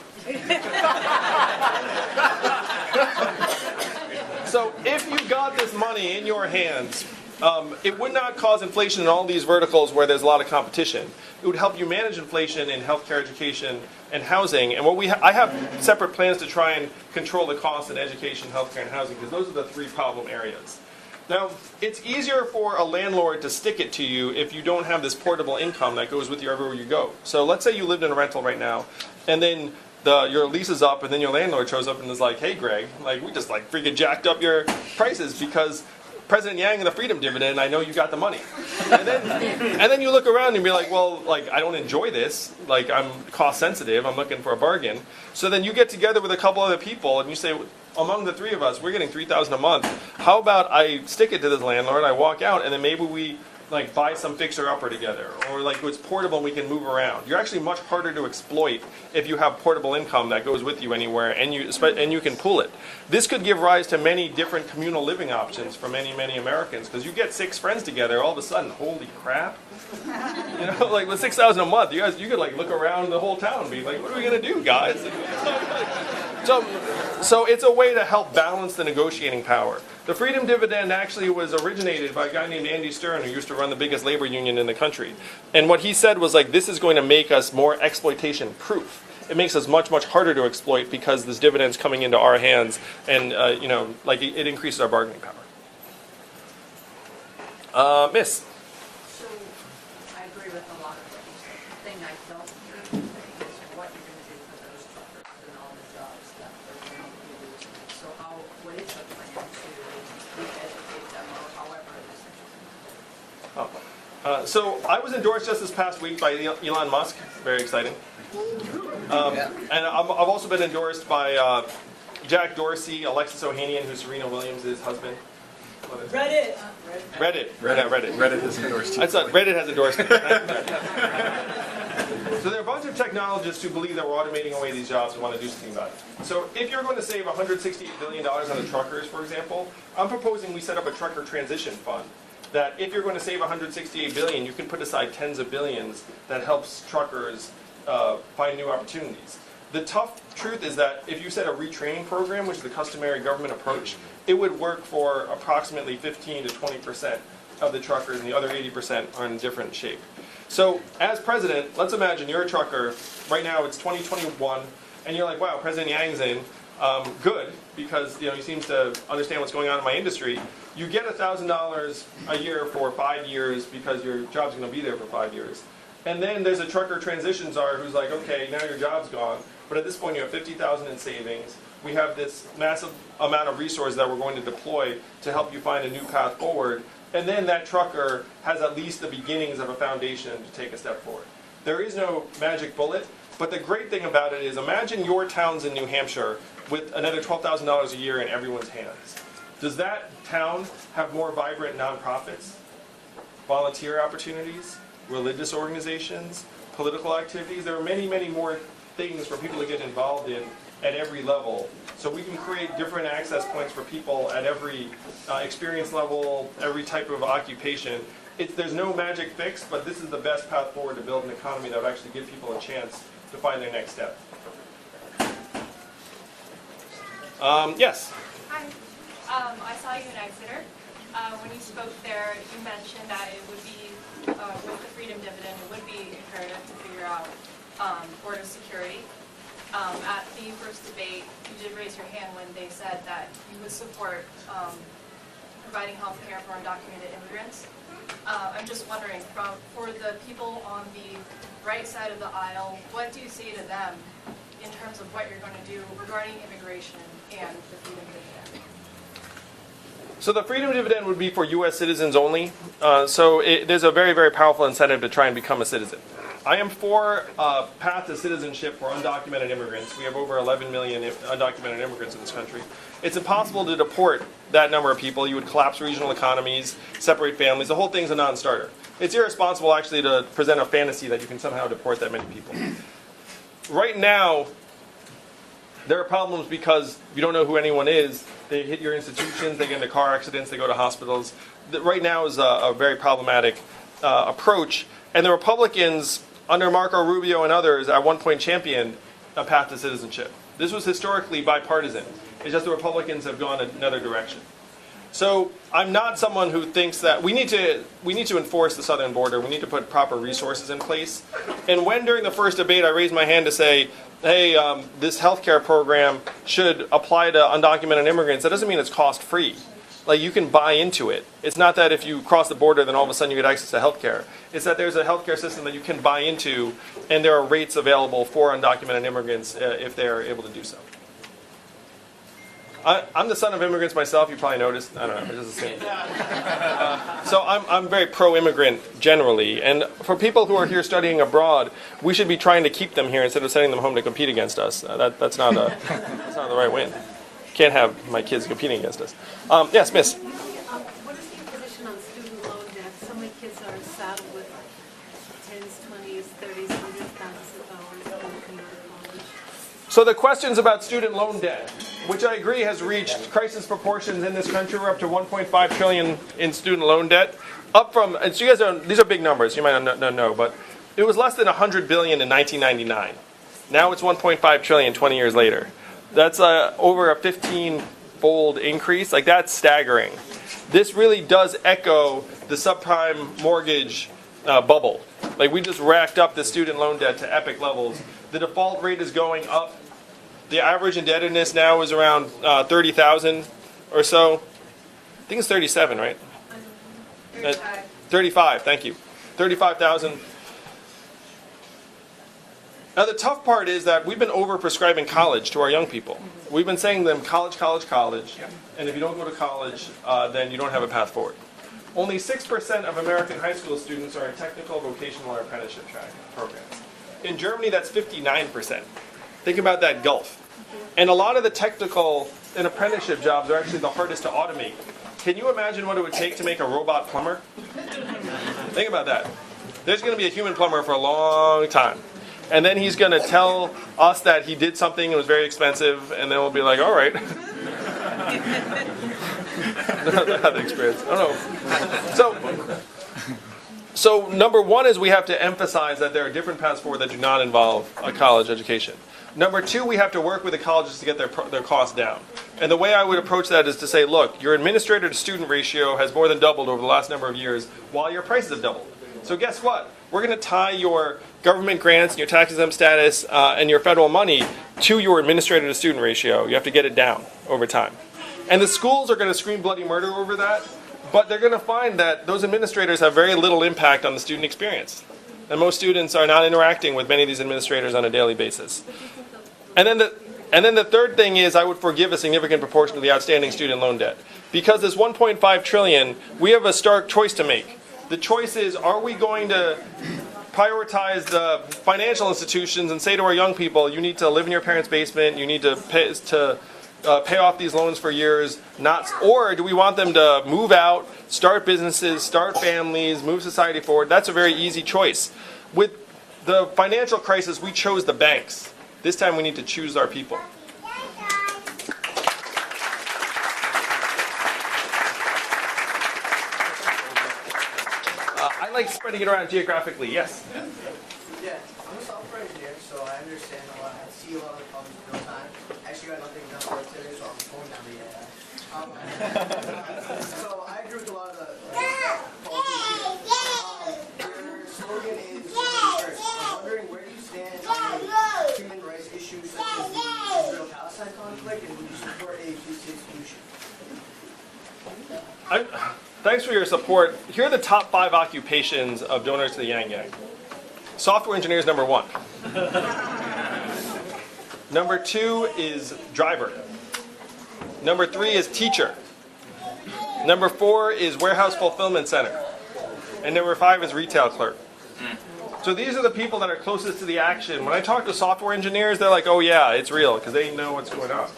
So if you got this money in your hands, it would not cause inflation in all these verticals where there's a lot of competition. It would help you manage inflation in healthcare, education, and housing. And I have separate plans to try and control the costs in education, healthcare, and housing, because those are the 3 problem areas. Now, it's easier for a landlord to stick it to you if you don't have this portable income that goes with you everywhere you go. So let's say you lived in a rental right now, and then your lease is up, and then your landlord shows up and is like, hey, Greg, we just freaking jacked up your prices because President Yang and the freedom dividend, I know you got the money. And then you look around and be like, well, I don't enjoy this. I'm cost sensitive. I'm looking for a bargain. So then you get together with a couple other people and you say, among the 3 of us, we're getting $3,000 a month. How about I stick it to this landlord, I walk out, and then maybe we buy some fixer-upper together, or it's portable and we can move around. You're actually much harder to exploit if you have portable income that goes with you anywhere, and you can pull it. This could give rise to many different communal living options for many, many Americans, because you get 6 friends together, all of a sudden, holy crap! With $6,000 a month, you could look around the whole town and be like, what are we gonna do, guys? So it's a way to help balance the negotiating power. The freedom dividend actually was originated by a guy named Andy Stern, who used to run the biggest labor union in the country. And what he said was this is going to make us more exploitation proof. It makes us much, much harder to exploit because this dividend's coming into our hands, and it increases our bargaining power. Miss. So, I agree with a lot of what you said. The thing I don't agree with is what you're going to do for those truckers and all the jobs that they're going to be losing. So what is the plan to re-educate them, or however it is? So I was endorsed just this past week by Elon Musk. Very exciting. And I've also been endorsed by Jack Dorsey, Alexis Ohanian, who's Serena Williams' husband. Reddit. Reddit. Reddit has endorsed you. I thought Reddit has endorsed me. So there are a bunch of technologists who believe that we're automating away these jobs and want to do something about it. So if you're going to save $168 billion on the truckers, for example, I'm proposing we set up a trucker transition fund. That if you're going to save $168 billion, you can put aside tens of billions that helps truckers find new opportunities. The tough truth is that if you set a retraining program, which is the customary government approach, it would work for approximately 15 to 20% of the truckers, and the other 80% are in different shape. So as president, let's imagine you're a trucker. Right now it's 2021, and you're like, wow, President Yang's in. Good, because he seems to understand what's going on in my industry. You get $1,000 a year for 5 years because your job's going to be there for 5 years. And then there's a trucker transition czar who's like, okay, now your job's gone, but at this point you have $50,000 in savings. We have this massive amount of resources that we're going to deploy to help you find a new path forward. And then that trucker has at least the beginnings of a foundation to take a step forward. There is no magic bullet, but the great thing about it is imagine your towns in New Hampshire with another $12,000 a year in everyone's hands. Does that town have more vibrant nonprofits, volunteer opportunities, religious organizations, political activities? There are many, many more things for people to get involved in at every level. So we can create different access points for people at every experience level, every type of occupation. There's no magic fix, but this is the best path forward to build an economy that would actually give people a chance to find their next step. Yes? Hi. I saw you in Exeter. When you spoke there, you mentioned that it would be, with the freedom dividend, it would be imperative to figure out border security. At the first debate, you did raise your hand when they said that you would support providing health care for undocumented immigrants. I'm just wondering, for the people on the right side of the aisle, what do you say to them in terms of what you're going to do regarding immigration and the freedom dividend? So the freedom dividend would be for U.S. citizens only. There's a very, very powerful incentive to try and become a citizen. I am for a path to citizenship for undocumented immigrants. We have over 11 million undocumented immigrants in this country. It's impossible to deport that number of people. You would collapse regional economies, separate families. The whole thing's a non-starter. It's irresponsible, actually, to present a fantasy that you can somehow deport that many people. Right now, there are problems because you don't know who anyone is. They hit your institutions, they get into car accidents, they go to hospitals. Right now is a very problematic approach. And the Republicans, under Marco Rubio and others, at one point championed a path to citizenship. This was historically bipartisan. It's just the Republicans have gone another direction. So I'm not someone who thinks that we need to enforce the southern border. We need to put proper resources in place. And when during the first debate I raised my hand to say, hey, this healthcare program should apply to undocumented immigrants, that doesn't mean it's cost-free. Like, you can buy into it. It's not that if you cross the border, then all of a sudden you get access to healthcare. It's that there's a healthcare system that you can buy into, and there are rates available for undocumented immigrants if they're able to do so. I'm the son of immigrants myself. You probably noticed. I don't know. I just assumed. So I'm very pro-immigrant generally. And for people who are here studying abroad, we should be trying to keep them here instead of sending them home to compete against us. That's not the right win. Can't have my kids competing against us. Yes, Miss. What is your position on student loan debt? So many kids are saddled with 10s, 20s, 30s, $100,000 when coming out of college. So the questions about student loan debt, which I agree has reached crisis proportions in this country. We're up to 1.5 trillion in student loan debt. Up from, and so you guys don't, these are big numbers, you might not know, but it was less than 100 billion in 1999. Now it's 1.5 trillion 20 years later. That's over a 15-fold increase. Like, that's staggering. This really does echo the subprime mortgage bubble. Like, we just racked up the student loan debt to epic levels. The default rate is going up. The average indebtedness now is around 30,000 or so. I think it's 37, right? 35. 35, thank you. 35,000. Now, the tough part is that we've been overprescribing college to our young people. We've been saying to them, college, college, college, and if you don't go to college, then you don't have a path forward. Only 6% of American high school students are in technical, vocational, or apprenticeship track programs. In Germany, that's 59%. Think about that gulf. And a lot of the technical and apprenticeship jobs are actually the hardest to automate. Can you imagine what it would take to make a robot plumber? Think about that. There's going to be a human plumber for a long time. And then he's going to tell us that he did something and it was very expensive, and then we'll be like, all right. I don't have the experience. I don't know. So number one is we have to emphasize that there are different paths forward that do not involve a college education. Number two, we have to work with the colleges to get their costs down. And the way I would approach that is to say, look, your administrator to student ratio has more than doubled over the last number of years, while your prices have doubled. So guess what? We're going to tie your government grants and your tax exempt status and your federal money to your administrator to student ratio. You have to get it down over time. And the schools are going to scream bloody murder over that, but they're going to find that those administrators have very little impact on the student experience. And most students are not interacting with many of these administrators on a daily basis. And then the third thing is I would forgive a significant proportion of the outstanding student loan debt. Because this 1.5 trillion, we have a stark choice to make. The choice is, are we going to prioritize the financial institutions and say to our young people, you need to live in your parents' basement, you need to pay off these loans for years, or do we want them to move out, start businesses, start families, move society forward? That's a very easy choice. With the financial crisis, we chose the banks. This time we need to choose our people. I like spreading it around geographically. Yes? Yeah, I'm a software engineer, so I understand a lot. I see a lot of problems in real time. Actually got nothing done for it today, so I'm going down the AI. So I agree with a lot of the politicians. Your slogan is research. I'm wondering, where do you stand on human rights issues such conflict, and would you support HCC's solution? Thanks for your support. Here are the top 5 occupations of donors to the Yang Yang. Software engineer is number 1. Number 2 is driver. Number 3 is teacher. Number 4 is warehouse fulfillment center. And number 5 is retail clerk. So these are the people that are closest to the action. When I talk to software engineers, they're like, oh yeah, it's real, because they know what's going on.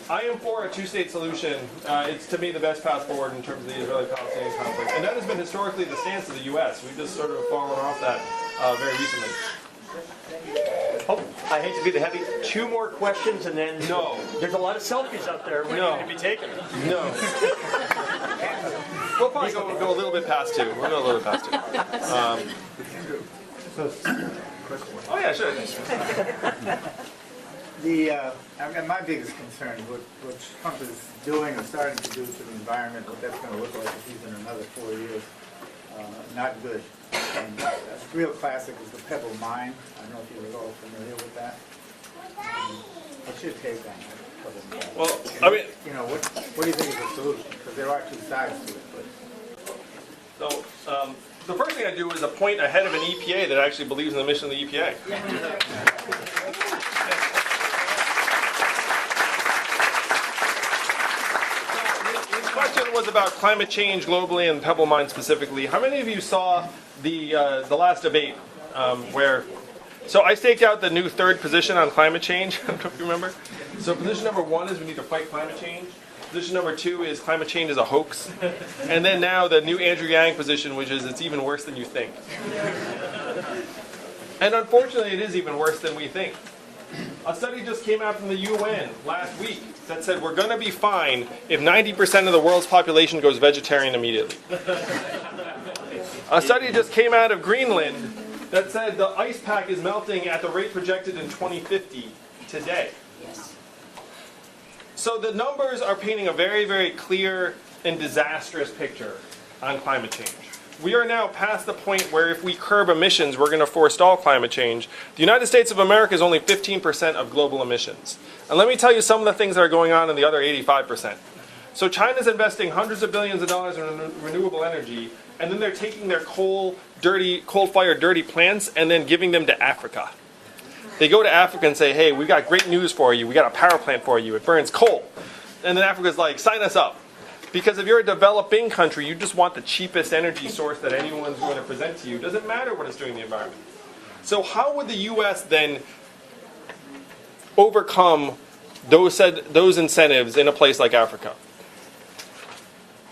I am for a 2-state solution. It's, to me, the best path forward in terms of the Israeli-Palestinian conflict. And that has been historically the stance of the U.S. We've just sort of fallen off that very recently. Oh, I hate to be the heavy. 2 more questions and then... No. There's a lot of selfies out there waiting to be taken. No. We'll probably go a little bit past 2. We'll go a little bit past 2. Oh yeah, sure. My biggest concern, what Trump is doing and starting to do to the environment, what that's going to look like if he's in another 4 years, not good. And a real classic is the Pebble Mine. I don't know if you're at all familiar with that. What's your take on that? Well, I mean, what do you think is the solution? Because there are 2 sides to it. But. So, the first thing I do is appoint a head of an EPA that actually believes in the mission of the EPA. This question was about climate change globally and Pebble Mine specifically. How many of you saw the last debate where? So I staked out the new 3rd position on climate change. I don't know if you remember. So position number 1 is we need to fight climate change. Position number 2 is climate change is a hoax. And then now the new Andrew Yang position, which is it's even worse than you think. And unfortunately, it is even worse than we think. A study just came out from the UN last week that said we're going to be fine if 90% of the world's population goes vegetarian immediately. A study just came out of Greenland that said the ice pack is melting at the rate projected in 2050 today. So the numbers are painting a very, very clear and disastrous picture on climate change. We are now past the point where if we curb emissions, we're going to forestall climate change. The United States of America is only 15% of global emissions. And let me tell you some of the things that are going on in the other 85%. So China's investing hundreds of billions of dollars in renewable energy, and then they're taking their coal-fired dirty plants and then giving them to Africa. They go to Africa and say, hey, we've got great news for you. We got a power plant for you. It burns coal. And then Africa's like, sign us up. Because if you're a developing country, you just want the cheapest energy source that anyone's going to present to you. It doesn't matter what it's doing to the environment. So how would the U.S. then overcome those incentives in a place like Africa?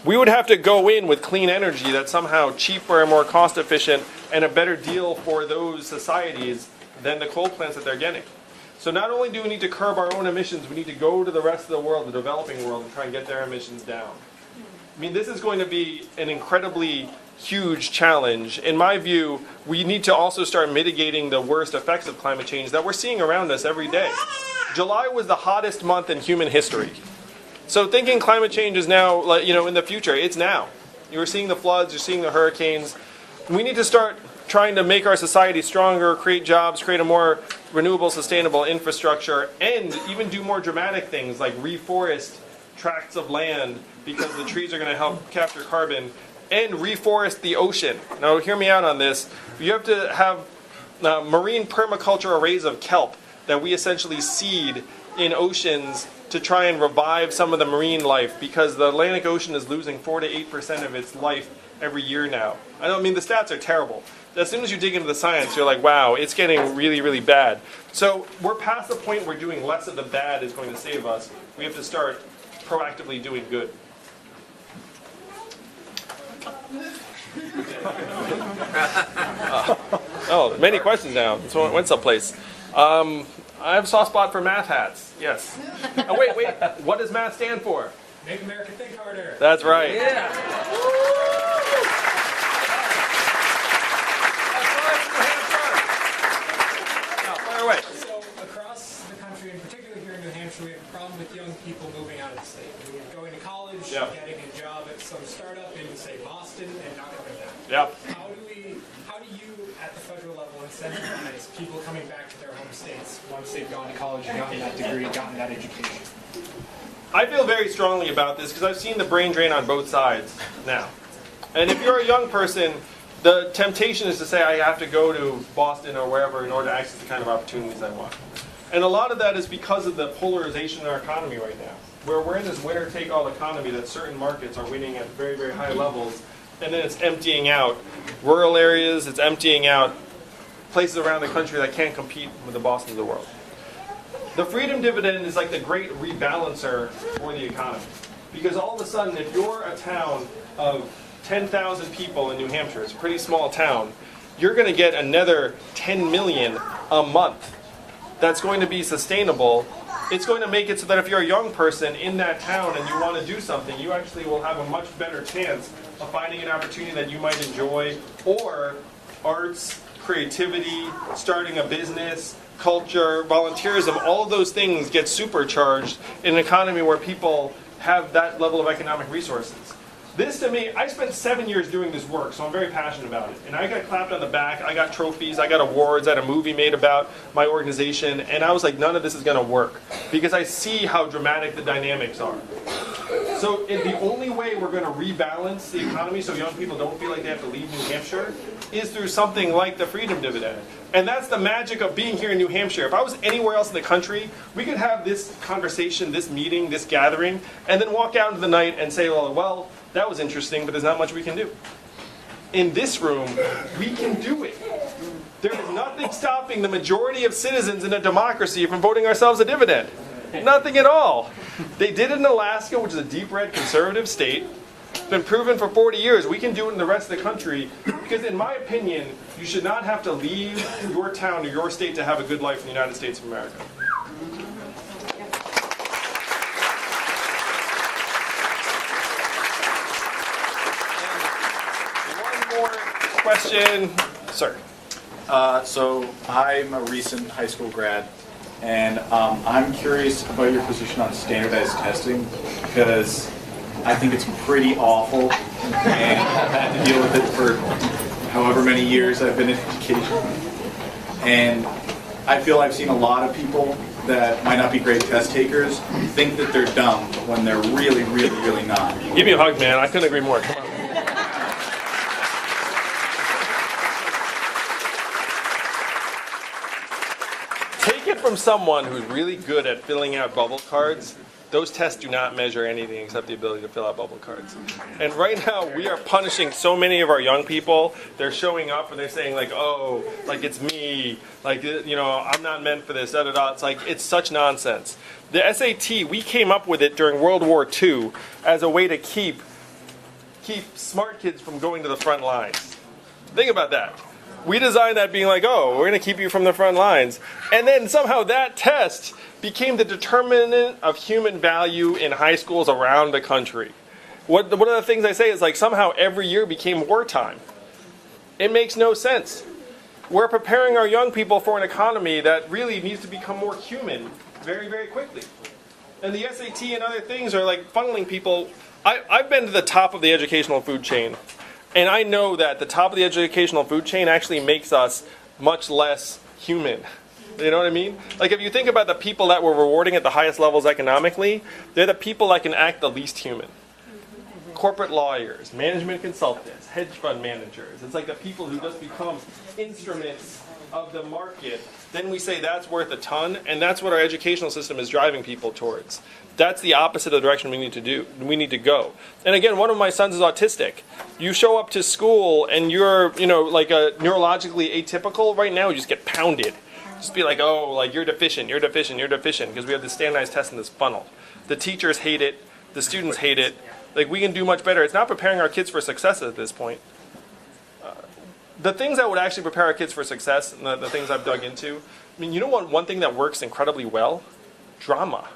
We would have to go in with clean energy that's somehow cheaper and more cost efficient and a better deal for those societies than the coal plants that they're getting. So not only do we need to curb our own emissions, we need to go to the rest of the world, the developing world, and try and get their emissions down. I mean, this is going to be an incredibly huge challenge. In my view, we need to also start mitigating the worst effects of climate change that we're seeing around us every day. July was the hottest month in human history. So thinking climate change is now, in the future, it's now. You're seeing the floods, you're seeing the hurricanes. We need to start trying to make our society stronger, create jobs, create a more renewable, sustainable infrastructure, and even do more dramatic things like reforest tracts of land because the trees are going to help capture carbon, and reforest the ocean. Now, hear me out on this. You have to have marine permaculture arrays of kelp that we essentially seed in oceans to try and revive some of the marine life, because the Atlantic Ocean is losing 4 to 8% of its life every year now. I mean, the stats are terrible. As soon as you dig into the science, you're like, wow, it's getting really, really bad. So we're past the point where doing less of the bad is going to save us. We have to start proactively doing good. Many questions now. This one went someplace. I have a soft spot for math hats. Yes. Oh, wait. What does math stand for? Make America think harder. That's right. Yeah. Away. So across the country, and particularly here in New Hampshire, we have a problem with young people moving out of the state. Going to college, Yeah. getting a job at some startup in, say, Boston and not coming back. Yeah. How do you, at the federal level, incentivize people coming back to their home states once they've gone to college and gotten that degree, gotten that education? I feel very strongly about this because I've seen the brain drain on both sides now. And if you're a young person, the temptation is to say I have to go to Boston or wherever in order to access the kind of opportunities I want. And a lot of that is because of the polarization in our economy right now, where we're in this winner-take-all economy that certain markets are winning at very, very high levels, and then it's emptying out rural areas, it's emptying out places around the country that can't compete with the Bostons of the world. The freedom dividend is like the great rebalancer for the economy. Because all of a sudden, if you're a town of 10,000 people in New Hampshire, it's a pretty small town, you're going to get another 10 million a month. That's going to be sustainable. It's going to make it so that if you're a young person in that town and you want to do something, you actually will have a much better chance of finding an opportunity that you might enjoy, or arts, creativity, starting a business, culture, volunteerism, all of those things get supercharged in an economy where people have that level of economic resources. This, to me, I spent 7 years doing this work, so I'm very passionate about it. And I got clapped on the back, I got trophies, I got awards, I had a movie made about my organization, and I was like, none of this is going to work, because I see how dramatic the dynamics are. So the only way we're going to rebalance the economy so young people don't feel like they have to leave New Hampshire is through something like the freedom dividend. And that's the magic of being here in New Hampshire. If I was anywhere else in the country, we could have this conversation, this meeting, this gathering, and then walk out into the night and say, well, that was interesting, but there's not much we can do. In this room, we can do it. There is nothing stopping the majority of citizens in a democracy from voting ourselves a dividend. Nothing at all. They did it in Alaska, which is a deep red conservative state. It's been proven for 40 years. We can do it in the rest of the country because, in my opinion, you should not have to leave your town or your state to have a good life in the United States of America. And one more question. Sir. So I'm a recent high school grad, and I'm curious about your position on standardized testing, because I think it's pretty awful, and I've had to deal with it for however many years I've been in education. And I feel I've seen a lot of people that might not be great test takers think that they're dumb when they're really, really, really not. Give me a hug, man. I couldn't agree more. Come on. Take it from someone who's really good at filling out bubble cards. Those tests do not measure anything except the ability to fill out bubble cards. And right now, we are punishing so many of our young people. They're showing up and they're saying like, oh, like it's me, like, you know, I'm not meant for this, da-da-da. It's like, it's such nonsense. The SAT, we came up with it during World War II as a way to keep smart kids from going to the front lines. Think about that. We designed that being like, oh, we're going to keep you from the front lines. And then somehow that test became the determinant of human value in high schools around the country. One of the things I say is like somehow every year became wartime. It makes no sense. We're preparing our young people for an economy that really needs to become more human very, very quickly. And the SAT and other things are like funneling people. I've been to the top of the educational food chain. And I know that the top of the educational food chain actually makes us much less human. You know what I mean? Like if you think about the people that we're rewarding at the highest levels economically, they're the people that can act the least human. Corporate lawyers, management consultants, hedge fund managers. It's like the people who just become instruments of the market. Then we say that's worth a ton, and that's what our educational system is driving people towards. That's the opposite of the direction we need to go. And again, one of my sons is autistic. You show up to school and you're, like a neurologically atypical, right now you just get pounded. Just be like, oh, like you're deficient, because we have this standardized test in this funnel. The teachers hate it, the students hate it. Like we can do much better. It's not preparing our kids for success at this point. The things that would actually prepare our kids for success, and the things I've dug into, I mean, you know one thing that works incredibly well? Drama.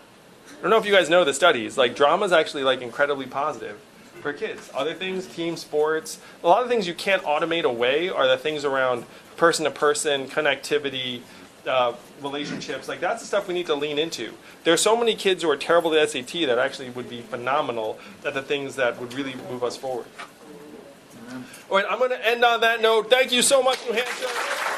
I don't know if you guys know the studies. Like drama is actually like incredibly positive for kids. Other things, team sports, a lot of things you can't automate away are the things around person-to-person connectivity, relationships. Like, that's the stuff we need to lean into. There are so many kids who are terrible at SAT that actually would be phenomenal at the things that would really move us forward. All right, I'm going to end on that note. Thank you so much, New Hampshire.